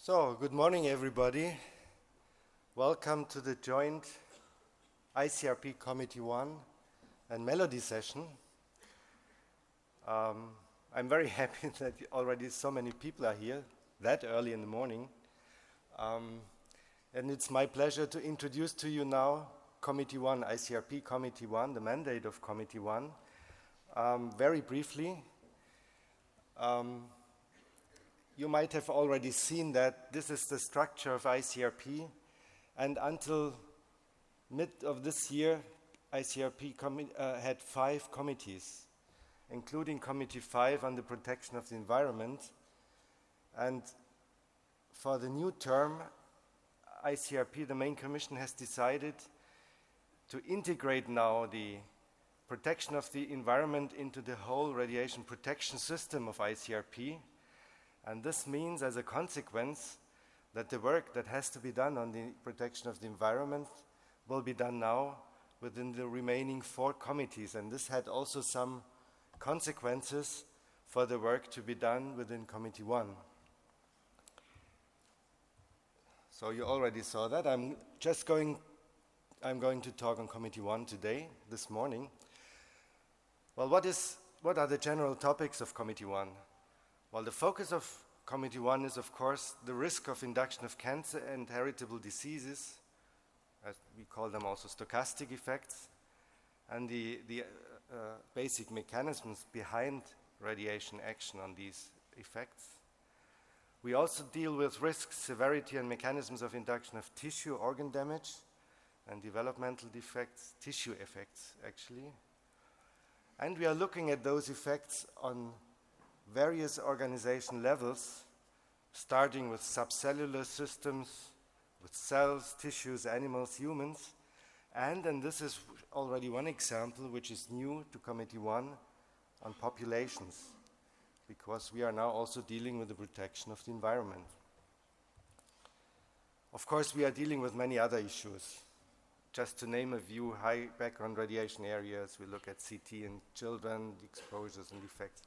So, good morning everybody. Welcome to the joint ICRP Committee 1 and Melody session. I'm very happy that already so many people are here that early in the morning. And it's my pleasure to introduce to you now Committee 1, ICRP Committee 1, the mandate of Committee 1. Very briefly, you might have already seen that this is the structure of ICRP, and until mid of this year, ICRP had 5 committees, including Committee 5 on the protection of the environment. And for the new term, ICRP, the main commission, has decided to integrate now the protection of the environment into the whole radiation protection system of ICRP. And this means, as a consequence, that the work that has to be done on the protection of the environment will be done now within the remaining 4 committees. And this had also some consequences for the work to be done within Committee 1. So you already saw that. I'm going to talk on Committee 1 today, this morning. Well, what are the general topics of Committee 1? Well, the focus of Committee 1 is, of course, the risk of induction of cancer and heritable diseases, as we call them also stochastic effects, and the basic mechanisms behind radiation action on these effects. We also deal with risks, severity, and mechanisms of induction of tissue organ damage and developmental defects, tissue effects, actually. And we are looking at those effects on various organization levels, starting with subcellular systems, with cells, tissues, animals, humans, and this is already one example which is new to Committee 1 on populations, because we are now also dealing with the protection of the environment. Of course, we are dealing with many other issues. Just to name a few: high background radiation areas, we look at CT in children, the exposures and effects.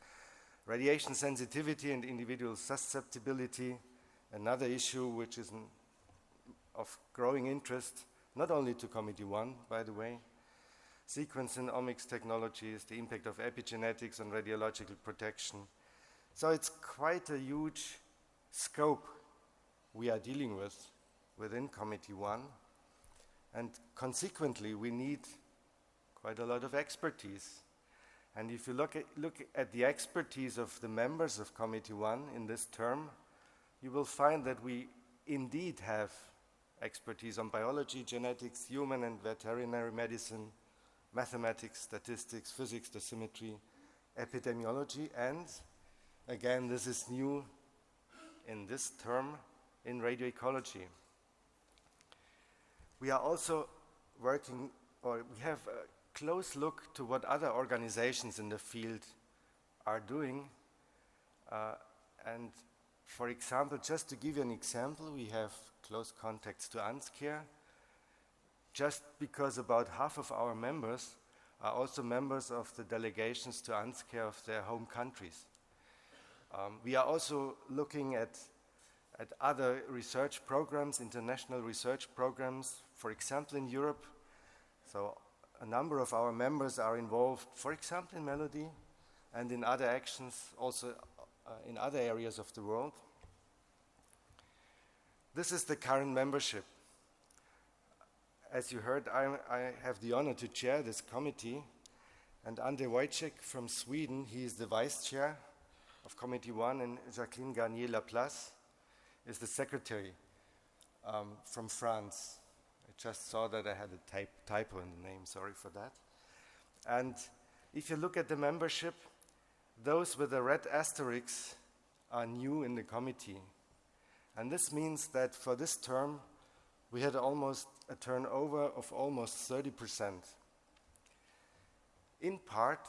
Radiation sensitivity and individual susceptibility, another issue which is of growing interest, not only to Committee 1, by the way. Sequence and omics technologies, the impact of epigenetics on radiological protection. So it's quite a huge scope we are dealing with within Committee 1, and consequently we need quite a lot of expertise. And if you look at the expertise of the members of Committee 1 in this term, you will find that we indeed have expertise on biology, genetics, human and veterinary medicine, mathematics, statistics, physics, dosimetry, epidemiology, and again, this is new in this term, in radioecology. We are also working, or we have a close look to what other organizations in the field are doing. And for example, just to give you an example, we have close contacts to ANSCARE, just because about half of our members are also members of the delegations to ANSCARE of their home countries. We are also looking at other research programs, international research programs, for example in Europe. So a number of our members are involved, for example, in Melody and in other actions, also in other areas of the world. This is the current membership. As you heard, I have the honor to chair this committee, and Ande Wojcik from Sweden, he is the vice chair of Committee 1, and Jacqueline Garnier-Laplace is the secretary from France. I just saw that I had a typo in the name, sorry for that. And if you look at the membership, those with the red asterisks are new in the committee. And this means that for this term, we had almost a turnover of almost 30%. In part,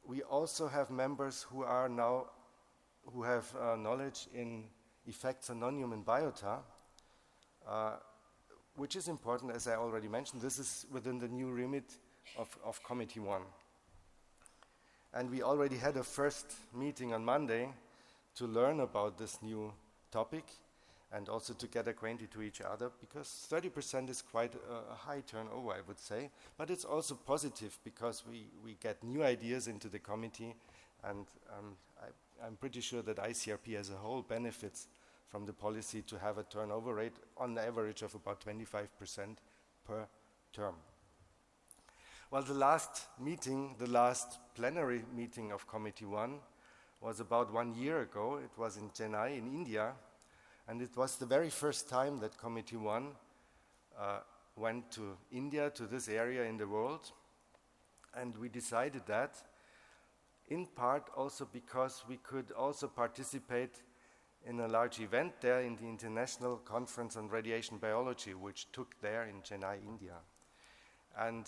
we also have members who have knowledge in effects on non-human biota, which is important, as I already mentioned. This is within the new remit of Committee 1. And we already had a first meeting on Monday to learn about this new topic. and also to get acquainted to each other, because 30% is quite a high turnover, I would say. But it's also positive because we get new ideas into the committee, and I'm pretty sure that ICRP as a whole benefits from the policy to have a turnover rate on the average of about 25% per term. Well, the last meeting, the last plenary meeting of Committee 1 was about 1 year ago. It was in Chennai in India, and it was the very first time that Committee 1 went to India, to this area in the world. And we decided that, in part also because we could also participate in a large event there in the International Conference on Radiation Biology, which took there in Chennai, India. And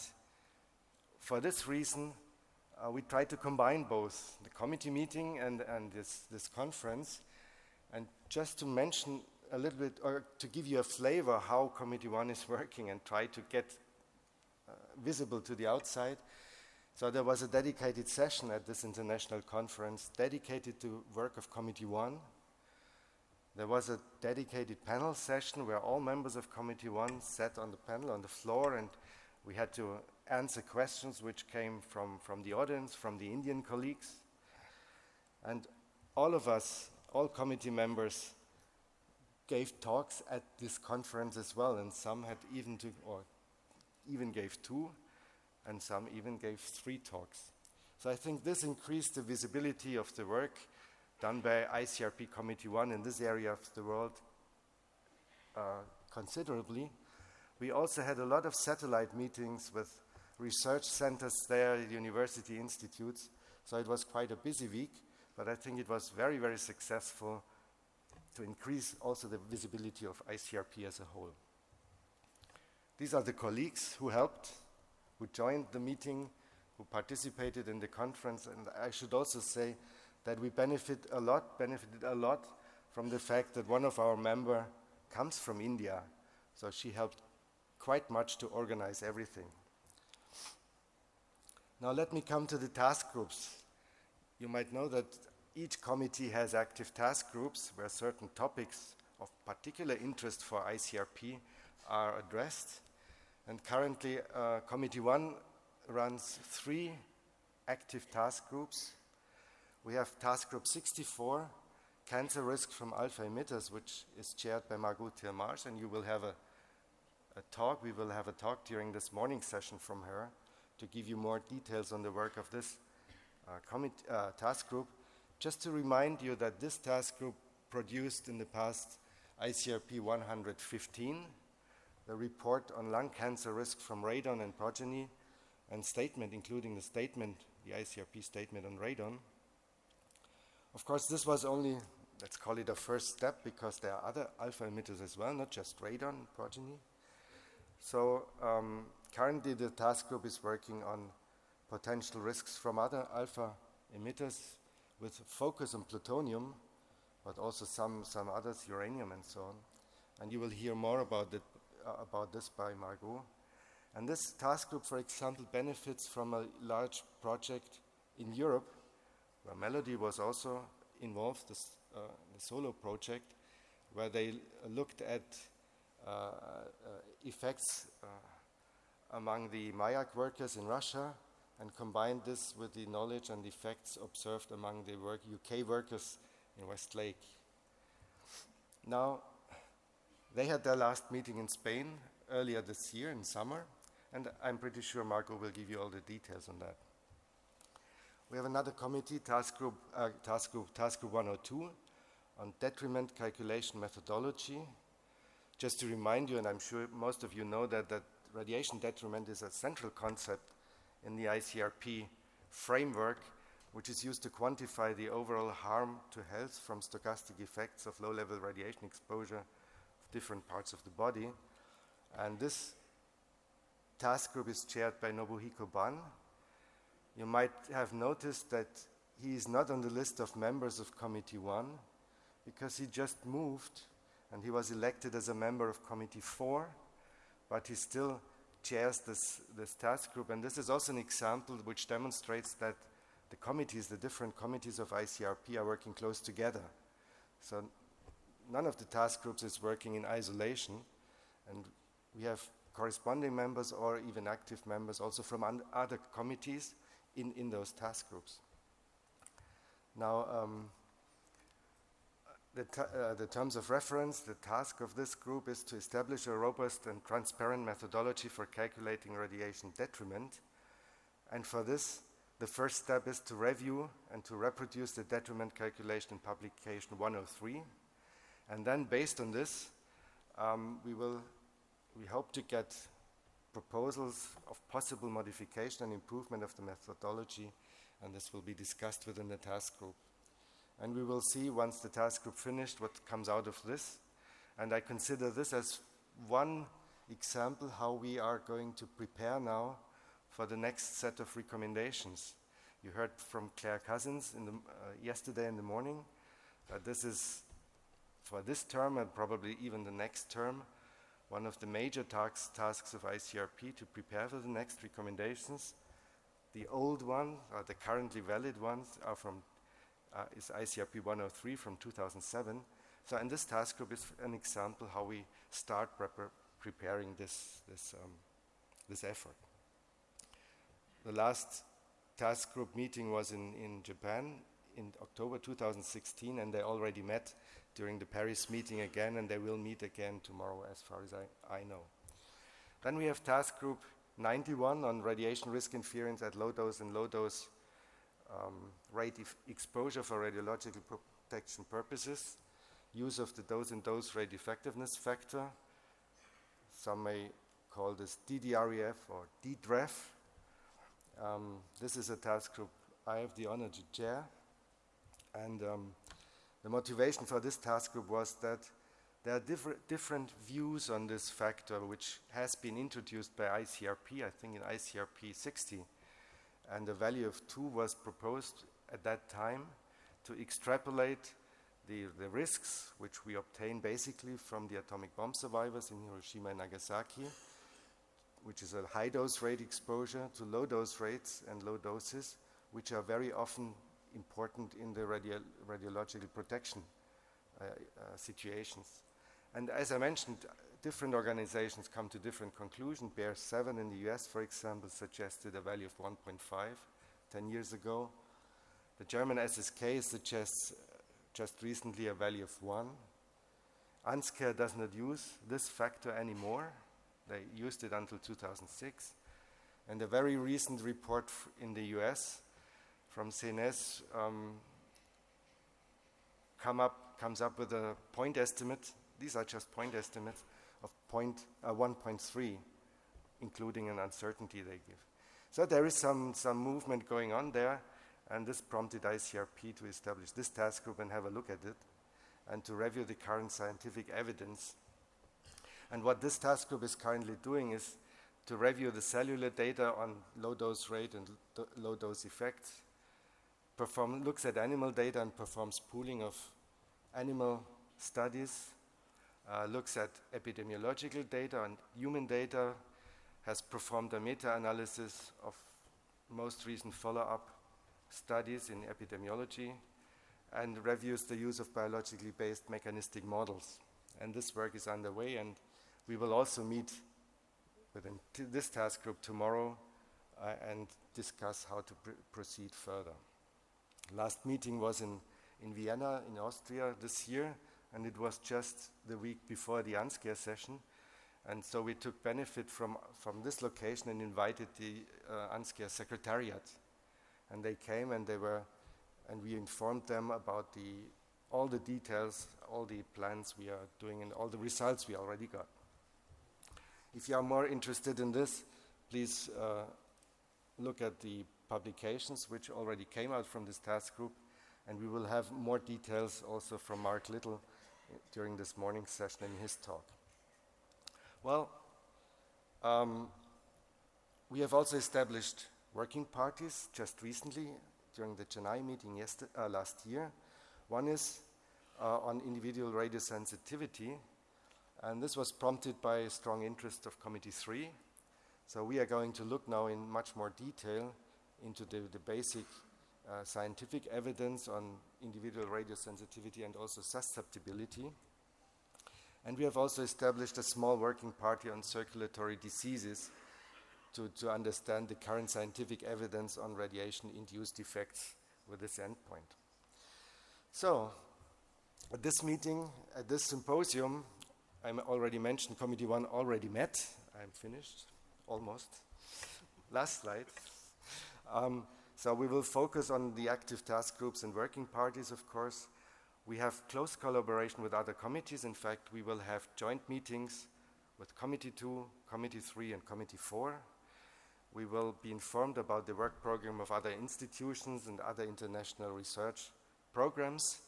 for this reason, we tried to combine both the committee meeting and this conference. And just to mention a little bit, or to give you a flavor how Committee 1 is working and try to get visible to the outside. So there was a dedicated session at this international conference dedicated to work of Committee 1. There was a dedicated panel session where all members of Committee 1 sat on the panel, on the floor, and we had to answer questions which came from the audience, from the Indian colleagues. And all of us, all committee members, gave talks at this conference as well, and some had even gave 2, and some even gave 3 talks. So I think this increased the visibility of the work done by ICRP Committee 1 in this area of the world considerably. We also had a lot of satellite meetings with research centers there, university institutes, so it was quite a busy week, but I think it was very, very successful to increase also the visibility of ICRP as a whole. These are the colleagues who helped, who joined the meeting, who participated in the conference, and I should also say that we benefited a lot from the fact that one of our members comes from India, so she helped quite much to organize everything. Now let me come to the task groups. You might know that each committee has active task groups where certain topics of particular interest for ICRP are addressed. And currently, Committee 1 runs 3 active task groups. We have Task Group 64, Cancer Risk from Alpha Emitters, which is chaired by Margot Tirmarsh, and you will have a talk. We will have a talk during this morning session from her to give you more details on the work of this task group. Just to remind you that this task group produced in the past ICRP 115, the report on lung cancer risk from radon and progeny, and statement, including the statement, the ICRP statement on radon. Of course, this was only, let's call it a first step, because there are other alpha emitters as well, not just radon and progeny. So currently the task group is working on potential risks from other alpha emitters with focus on plutonium, but also some others, uranium and so on. And you will hear more about this by Margot. And this task group, for example, benefits from a large project in Europe, where Melody was also involved, the solo project, where they looked at effects among the Mayak workers in Russia and combined this with the knowledge and effects observed among the UK workers in Westlake. Now, they had their last meeting in Spain earlier this year in summer, and I'm pretty sure Marco will give you all the details on that. We have another committee, Task Group 102, on detriment calculation methodology. Just to remind you, and I'm sure most of you know that radiation detriment is a central concept in the ICRP framework, which is used to quantify the overall harm to health from stochastic effects of low-level radiation exposure of different parts of the body. And this task group is chaired by Nobuhiko Ban. You might have noticed that he is not on the list of members of Committee 1 because he just moved and he was elected as a member of Committee 4, but he still chairs this task group. And this is also an example which demonstrates that the committees, the different committees of ICRP are working close together. So none of the task groups is working in isolation, and we have corresponding members or even active members also from other committees in those task groups. Now, the terms of reference, the task of this group is to establish a robust and transparent methodology for calculating radiation detriment. And for this, the first step is to review and to reproduce the detriment calculation in publication 103. And then based on this, we hope to get proposals of possible modification and improvement of the methodology, and this will be discussed within the task group. And we will see once the task group finished what comes out of this. And I consider this as one example how we are going to prepare now for the next set of recommendations. You heard from Claire Cousins yesterday in the morning. This is, for this term and probably even the next term, one of the major tasks of ICRP to prepare for the next recommendations. The old one, or the currently valid ones, are is ICRP 103 from 2007. So, and this task group is an example how we start preparing this effort. The last task group meeting was in Japan in October 2016, and they already met during the Paris meeting again, and they will meet again tomorrow as far as I know. Then we have task group 91 on radiation risk inference at low dose and low dose rate exposure for radiological protection purposes, use of the dose and dose rate effectiveness factor. Some may call this DDREF or DDREF. This is a task group I have the honor to chair, and the motivation for this task group was that there are different views on this factor, which has been introduced by ICRP, I think in ICRP 60, and the value of 2 was proposed at that time to extrapolate the risks which we obtain basically from the atomic bomb survivors in Hiroshima and Nagasaki, which is a high dose rate exposure, to low dose rates and low doses, which are very often important in the radiological protection situations. And as I mentioned, different organizations come to different conclusions. BEAR 7 in the US, for example, suggested a value of 1.5 10 years ago. The German SSK suggests just recently a value of 1. ANSCARE does not use this factor anymore. They used it until 2006. And a very recent report in the US from CNS comes up with a point estimate. These are just point estimates of 1.3, including an uncertainty they give. So there is some movement going on there, and this prompted ICRP to establish this task group and have a look at it, and to review the current scientific evidence. And what this task group is currently doing is to review the cellular data on low dose rate and low dose effects, looks at animal data and performs pooling of animal studies, looks at epidemiological data and human data, has performed a meta-analysis of most recent follow-up studies in epidemiology, and reviews the use of biologically based mechanistic models. And this work is underway, and we will also meet within this task group tomorrow and discuss how to proceed further. Last meeting was in Vienna, in Austria this year, and it was just the week before the ANSCARE session. And so we took benefit from this location and invited the ANSCARE Secretariat. And they came and we informed them about all the details, all the plans we are doing, and all the results we already got. If you are more interested in this, please look at the publications which already came out from this task group, and we will have more details also from Mark Little during this morning's session in his talk. Well, we have also established working parties just recently during the Chennai meeting last year. One is on individual radiosensitivity, and this was prompted by a strong interest of Committee 3. So we are going to look now in much more detail into the basic scientific evidence on individual radiosensitivity and also susceptibility. And we have also established a small working party on circulatory diseases to understand the current scientific evidence on radiation-induced effects with this endpoint. So, at this meeting, at this symposium, I already mentioned Committee 1 already met. I'm finished, almost. Last slide. So we will focus on the active task groups and working parties, of course. We have close collaboration with other committees. In fact, we will have joint meetings with Committee 2, Committee 3, and Committee 4. We will be informed about the work program of other institutions and other international research programs.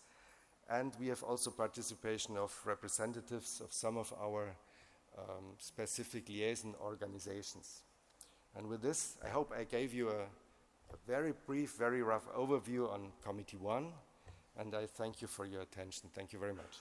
And we have also participation of representatives of some of our specific liaison organizations. And with this, I hope I gave you a very brief, very rough overview on Committee 1. And I thank you for your attention. Thank you very much.